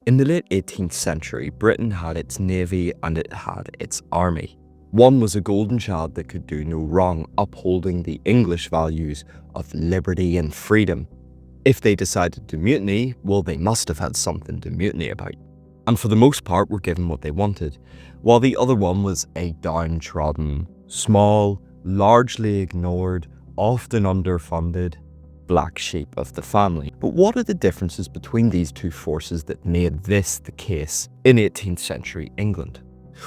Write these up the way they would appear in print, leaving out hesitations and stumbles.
In the late 18th century, Britain had its navy and it had its army. One was a golden child that could do no wrong, upholding the English values of liberty and freedom. If they decided to mutiny, well, they must have had something to mutiny about. And for the most part were given what they wanted, while the other one was a downtrodden, small, largely ignored, often underfunded, black sheep of the family. But what are the differences between these two forces that made this the case in 18th century England?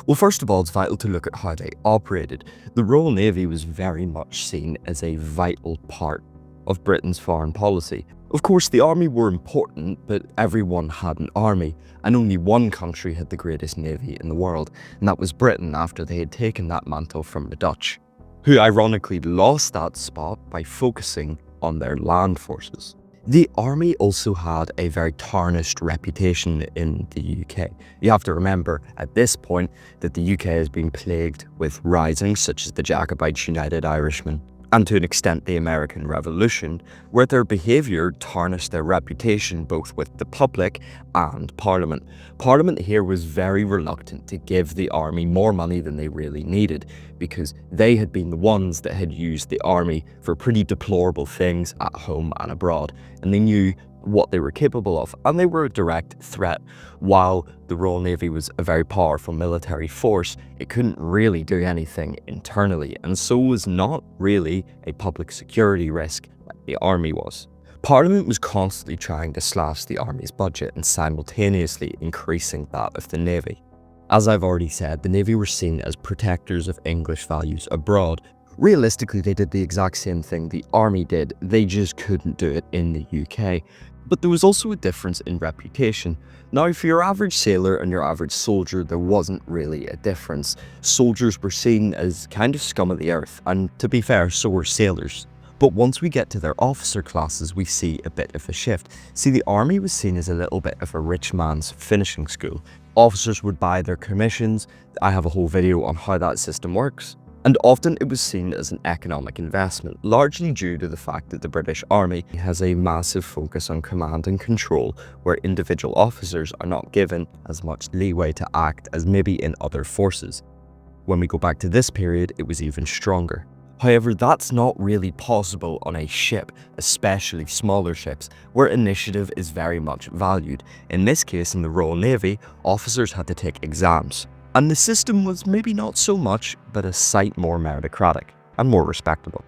Well, first of all, it's vital to look at how they operated. The Royal Navy was very much seen as a vital part of Britain's foreign policy. Of course, the army were important, but everyone had an army, and only one country had the greatest navy in the world, and that was Britain after they had taken that mantle from the Dutch, who ironically lost that spot by focusing on their land forces. The army also had a very tarnished reputation in the UK. You have to remember at this point that the UK has been plagued with risings such as the Jacobites, United Irishmen, and to an extent the American Revolution, where their behaviour tarnished their reputation both with the public and Parliament. Parliament here was very reluctant to give the army more money than they really needed, because they had been the ones that had used the army for pretty deplorable things at home and abroad, and they knew what they were capable of, and they were a direct threat. While the Royal Navy was a very powerful military force, it couldn't really do anything internally, and so was not really a public security risk like the army was. Parliament was constantly trying to slash the army's budget and simultaneously increasing that of the navy. As I've already said, the navy were seen as protectors of English values abroad. Realistically, they did the exact same thing the army did, they just couldn't do it in the UK. But there was also a difference in reputation. Now, for your average sailor and your average soldier, there wasn't really a difference. Soldiers were seen as kind of scum of the earth, and to be fair, so were sailors. But once we get to their officer classes, we see a bit of a shift. See, the army was seen as a little bit of a rich man's finishing school. Officers would buy their commissions. I have a whole video on how that system works. And often it was seen as an economic investment, largely due to the fact that the British Army has a massive focus on command and control, where individual officers are not given as much leeway to act as maybe in other forces. When we go back to this period, it was even stronger. However, that's not really possible on a ship, especially smaller ships, where initiative is very much valued. In this case, in the Royal Navy, officers had to take exams. And the system was maybe not so much, but a sight more meritocratic and more respectable.